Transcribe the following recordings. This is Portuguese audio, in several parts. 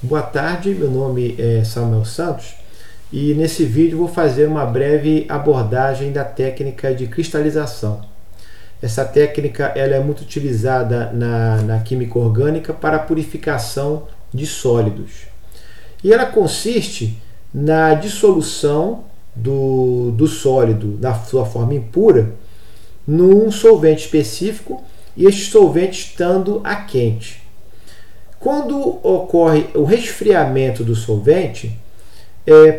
Boa tarde, meu nome é Samuel Santos e nesse vídeo vou fazer uma breve abordagem da técnica de cristalização. Essa técnica ela é muito utilizada na química orgânica para a purificação de sólidos. E ela consiste na dissolução do sólido, na sua forma impura, num solvente específico e este solvente estando a quente. Quando ocorre o resfriamento do solvente,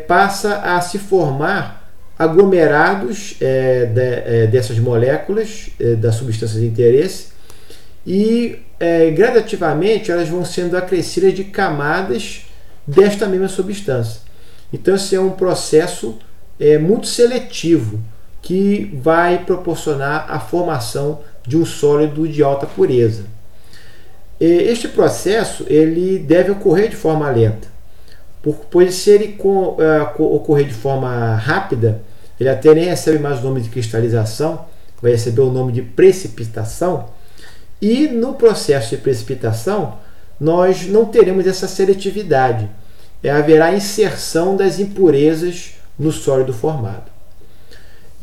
passa a se formar aglomerados dessas moléculas das substâncias de interesse e gradativamente elas vão sendo acrescidas de camadas desta mesma substância. Então esse é um processo muito seletivo que vai proporcionar a formação de um sólido de alta pureza. Este processo ele deve ocorrer de forma lenta, pois se ele ocorrer de forma rápida, ele até nem recebe mais o nome de cristalização, vai receber o nome de precipitação, e no processo de precipitação nós não teremos essa seletividade, haverá inserção das impurezas no sólido formado.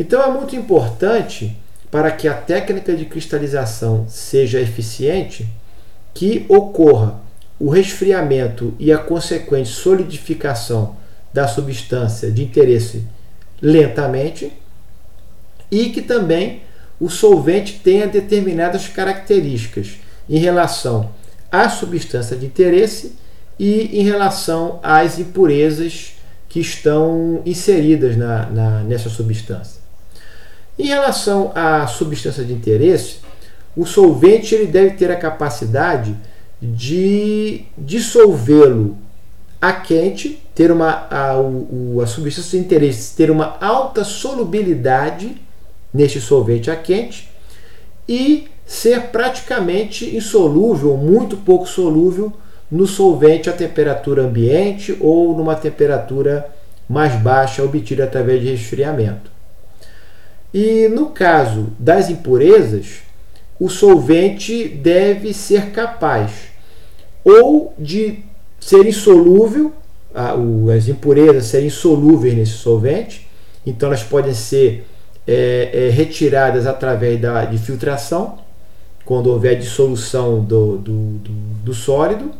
Então é muito importante, para que a técnica de cristalização seja eficiente, que ocorra o resfriamento e a consequente solidificação da substância de interesse lentamente e que também o solvente tenha determinadas características em relação à substância de interesse e em relação às impurezas que estão inseridas nessa substância. Em relação à substância de interesse, o solvente ele deve ter a capacidade de dissolvê-lo a quente, ter a substância de interesse ter uma alta solubilidade neste solvente a quente e ser praticamente insolúvel, muito pouco solúvel, no solvente a temperatura ambiente ou numa temperatura mais baixa obtida através de resfriamento. E no caso das impurezas, o solvente deve ser capaz ou de ser insolúvel, as impurezas serem insolúveis nesse solvente, então elas podem ser retiradas através de filtração, quando houver dissolução do sólido,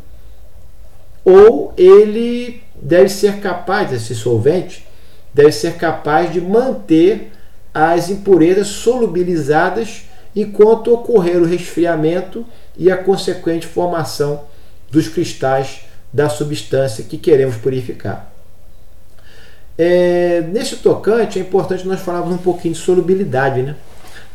ou ele deve ser capaz, esse solvente, deve ser capaz de manter as impurezas solubilizadas enquanto ocorrer o resfriamento e a consequente formação dos cristais da substância que queremos purificar. Nesse tocante, é importante nós falarmos um pouquinho de solubilidade, né?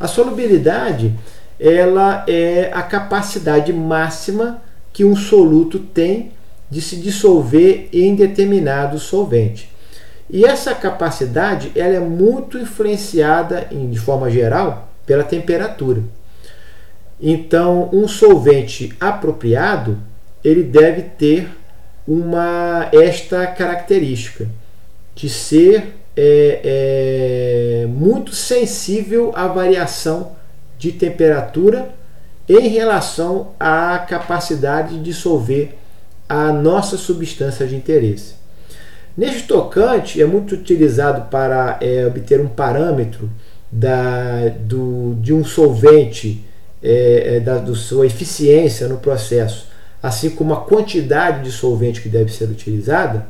A solubilidade ela é a capacidade máxima que um soluto tem de se dissolver em determinado solvente. E essa capacidade ela é muito influenciada, de forma geral, pela temperatura. Então, um solvente apropriado ele deve ter esta característica de ser muito sensível à variação de temperatura em relação à capacidade de dissolver a nossa substância de interesse. Neste tocante, é muito utilizado para obter um parâmetro de um solvente, da sua eficiência no processo, assim como a quantidade de solvente que deve ser utilizada,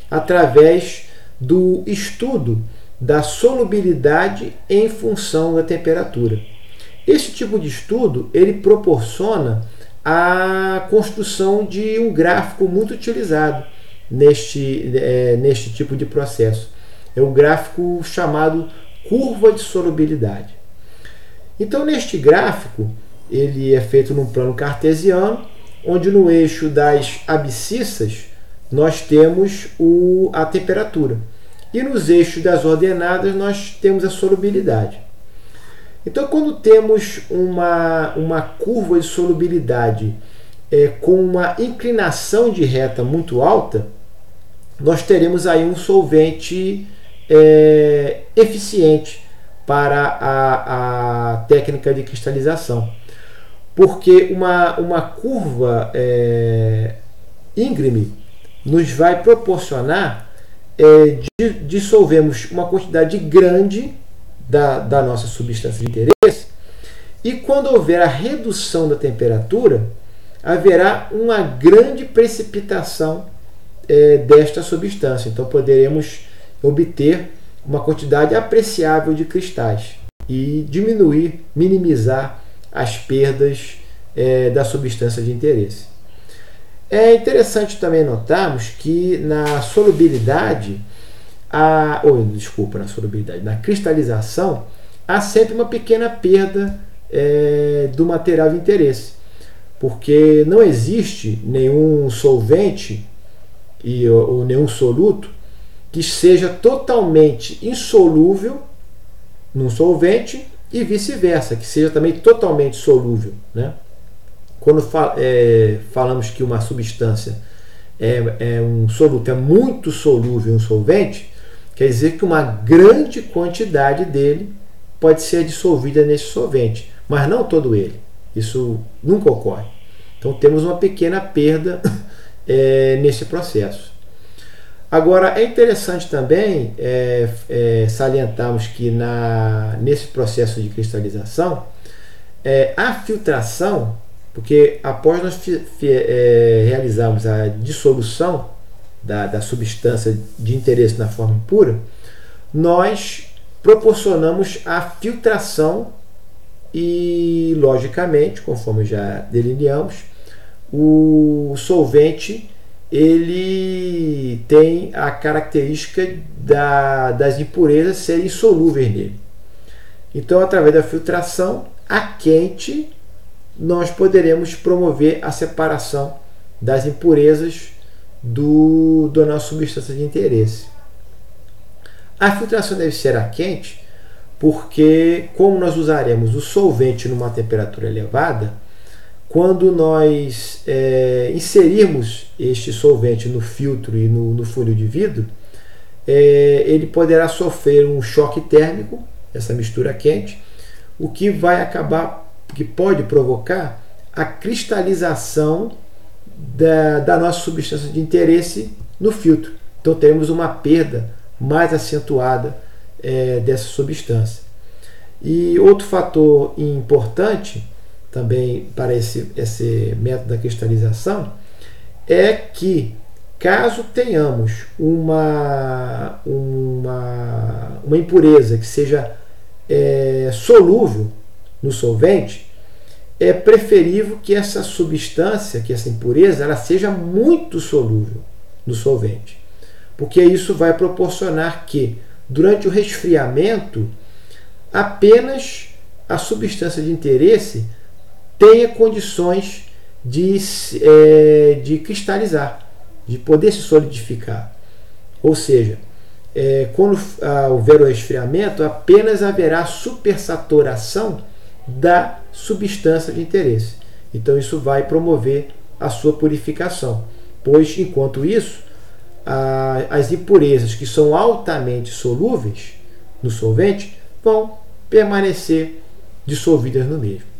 através do estudo da solubilidade em função da temperatura. Esse tipo de estudo ele proporciona a construção de um gráfico muito utilizado neste tipo de processo. É o gráfico chamado curva de solubilidade. Então, neste gráfico, ele é feito num plano cartesiano, onde no eixo das abscissas nós temos a temperatura e nos eixos das ordenadas nós temos a solubilidade. Então, quando temos uma curva de solubilidade com uma inclinação de reta muito alta, nós teremos aí um solvente eficiente para a técnica de cristalização. Porque uma curva íngreme nos vai proporcionar dissolvermos uma quantidade grande da nossa substância de interesse, e quando houver a redução da temperatura, haverá uma grande precipitação desta substância. Então poderemos obter uma quantidade apreciável de cristais e diminuir, minimizar as perdas da substância de interesse. É interessante também notarmos que na solubilidade, na cristalização, há sempre uma pequena perda do material de interesse, porque não existe nenhum solvente ou nenhum soluto que seja totalmente insolúvel num solvente e vice-versa, que seja também totalmente solúvel, né? Quando falamos que uma substância um soluto é muito solúvel em um solvente, quer dizer que uma grande quantidade dele pode ser dissolvida nesse solvente, mas não todo ele. Isso nunca ocorre. Então temos uma pequena perda nesse processo. Agora, é interessante também salientarmos que nesse processo de cristalização, a filtração, porque após nós realizarmos a dissolução da substância de interesse na forma impura, nós proporcionamos a filtração e, logicamente, conforme já delineamos, o solvente ele tem a característica das impurezas serem insolúveis nele. Então, através da filtração, a quente, nós poderemos promover a separação das impurezas da nossa substância de interesse. A filtração deve ser a quente, porque como nós usaremos o solvente numa temperatura elevada, quando nós inserirmos este solvente no filtro e no funil de vidro, ele poderá sofrer um choque térmico, essa mistura quente, o que pode provocar a cristalização da nossa substância de interesse no filtro. Então teremos uma perda mais acentuada dessa substância. E outro fator importante também para esse método da cristalização é que, caso tenhamos uma impureza que seja solúvel no solvente, é preferível que essa substância, que essa impureza, ela seja muito solúvel no solvente, porque isso vai proporcionar que, durante o resfriamento, apenas a substância de interesse tenha condições de cristalizar, de poder se solidificar. Ou seja, quando houver o resfriamento, apenas haverá supersaturação da substância de interesse. Então isso vai promover a sua purificação, pois enquanto isso, as impurezas que são altamente solúveis no solvente vão permanecer dissolvidas no mesmo.